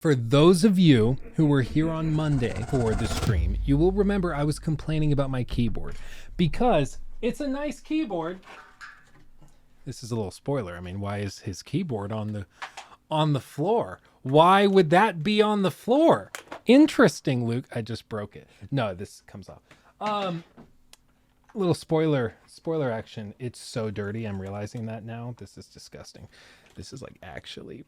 For those of you who were here on Monday for the stream, you will remember I was complaining about my keyboard because it's a nice keyboard. This is a little spoiler. I mean, why is his keyboard on the floor? Why would that be on the floor? Interesting, Luke. I just broke it. No, this comes off. Little spoiler action. It's so dirty. I'm realizing that now. This is disgusting. This is like actually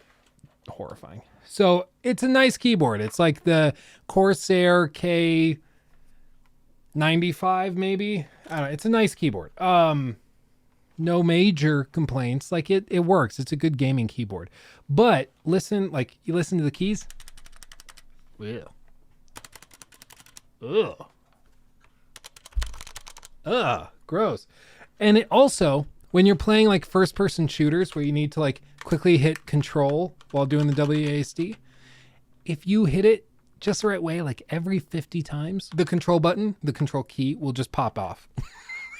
horrifying. So it's a nice keyboard. It's like the Corsair K95 maybe. I don't know. It's a nice keyboard. No major complaints. Like it works. It's a good gaming keyboard. But listen, like you listen to the keys. Ew. Ugh. Ugh. Gross. And it also, when you're playing like first person shooters where you need to like quickly hit control while doing the WASD, if you hit it just the right way, like every 50 times, the control button, the control key will just pop off.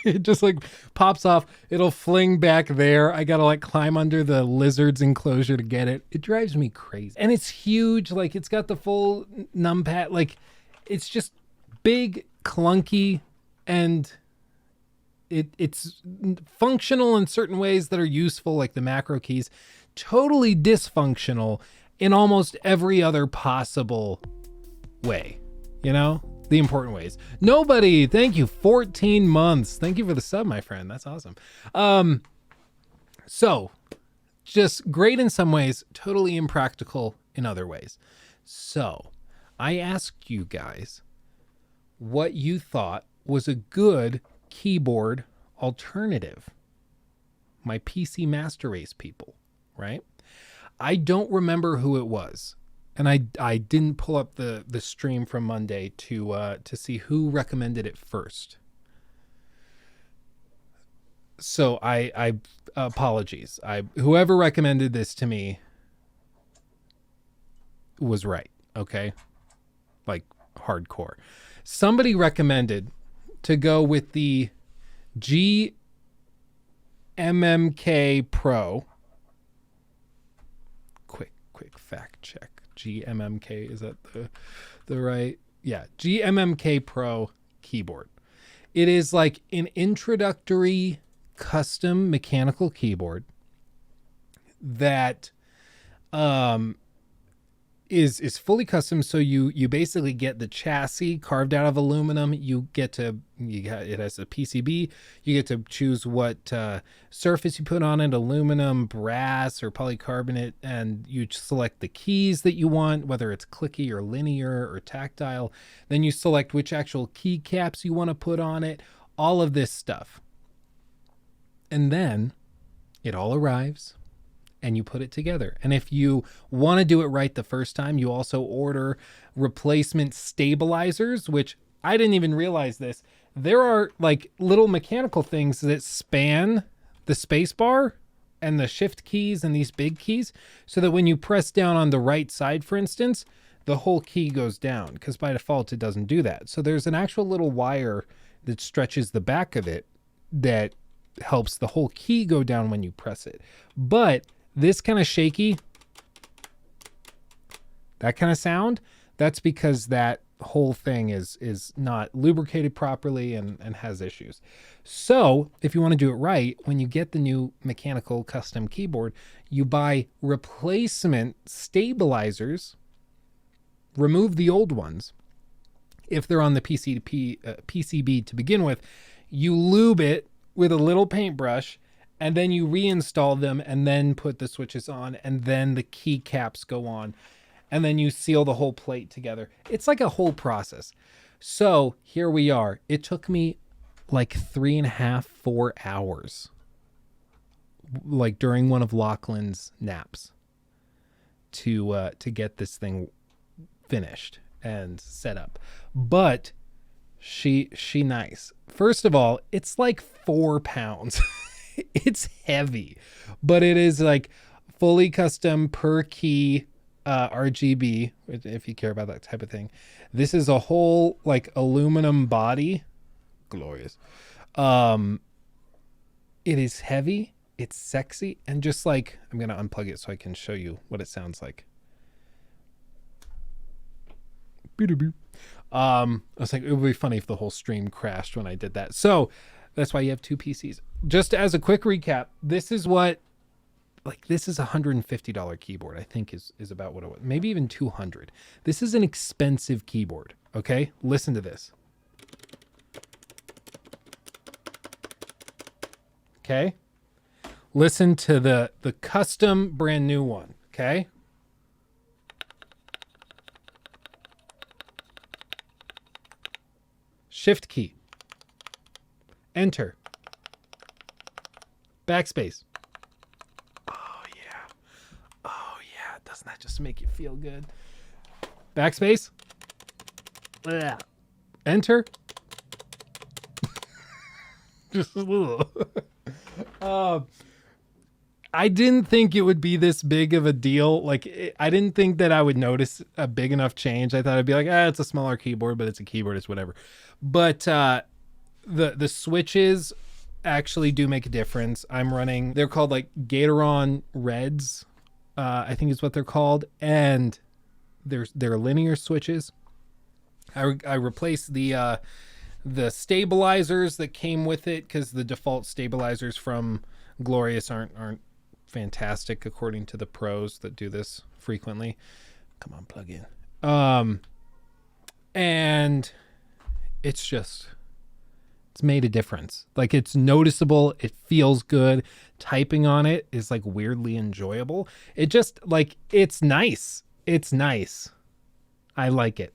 It just like pops off. It'll fling back there. I gotta like climb under the lizard's enclosure to get it. It drives me crazy. And it's huge. Like it's got the full numpad. Like it's just big, clunky, and it's functional in certain ways that are useful, like the macro keys. Totally dysfunctional in almost every other possible way, you know, the important ways. Nobody, thank you. 14 months. Thank you for the sub, my friend. That's awesome. So just great in some ways, totally impractical in other ways. So I asked you guys what you thought was a good keyboard alternative. My PC Master Race people, right? I don't remember who it was, and I didn't pull up the stream from Monday to see who recommended it first. So I apologies. Whoever recommended this to me was right. Okay, like hardcore. Somebody recommended to go with the GMMK Pro. Quick fact check. GMMK, is that the right? Yeah, GMMK Pro keyboard. It is like an introductory custom mechanical keyboard that is fully custom. So you basically get the chassis carved out of aluminum. It has a PCB. You get to choose what surface you put on it, aluminum, brass, or polycarbonate, and you select the keys that you want, whether it's clicky or linear or tactile. Then you select which actual keycaps you want to put on it, all of this stuff. And then it all arrives and you put it together. And if you want to do it right the first time, you also order replacement stabilizers, which I didn't even realize this. There are like little mechanical things that span the space bar and the shift keys and these big keys, so that when you press down on the right side, for instance, the whole key goes down, because by default it doesn't do that. So there's an actual little wire that stretches the back of it that helps the whole key go down when you press it. But this kind of shaky, that kind of sound, that's because that whole thing is not lubricated properly and has issues. So if you want to do it right, when you get the new mechanical custom keyboard, you buy replacement stabilizers, remove the old ones. If they're on the PCB to begin with, you lube it with a little paintbrush, and then you reinstall them and then put the switches on, and then the keycaps go on, and then you seal the whole plate together. It's like a whole process. So here we are. It took me like 3.5, 4 hours, like during one of Lachlan's naps, to get this thing finished and set up. But she nice. First of all, it's like 4 pounds. It's heavy, but it is like fully custom per key RGB, if you care about that type of thing. This is a whole like aluminum body. Glorious. It is heavy, it's sexy, and just like, I'm gonna unplug it so I can show you what it sounds like. I was like, it would be funny if the whole stream crashed when I did that. So that's why you have two PCs. Just as a quick recap, this is what, like, this is a $150 keyboard, I think is about what it was. Maybe even 200. This is an expensive keyboard. Okay, listen to this. Okay, listen to the custom brand new one. Okay. Shift key. Enter. Backspace. Oh yeah. Oh yeah. Doesn't that just make you feel good? Backspace. Ugh. Enter. Just a little. I didn't think it would be this big of a deal. Like, I didn't think that I would notice a big enough change. I thought I'd be like, it's a smaller keyboard, but it's a keyboard, it's whatever. But the switches actually do make a difference. I'm running, they're called like Gatoron Reds, I think is what they're called, and they're linear switches. I replaced the stabilizers that came with it because the default stabilizers from Glorious aren't fantastic according to the pros that do this frequently. Come on, plug in. And it's made a difference. Like, it's noticeable. It feels good. Typing on it is like weirdly enjoyable. It just, like, it's nice. It's nice. I like it.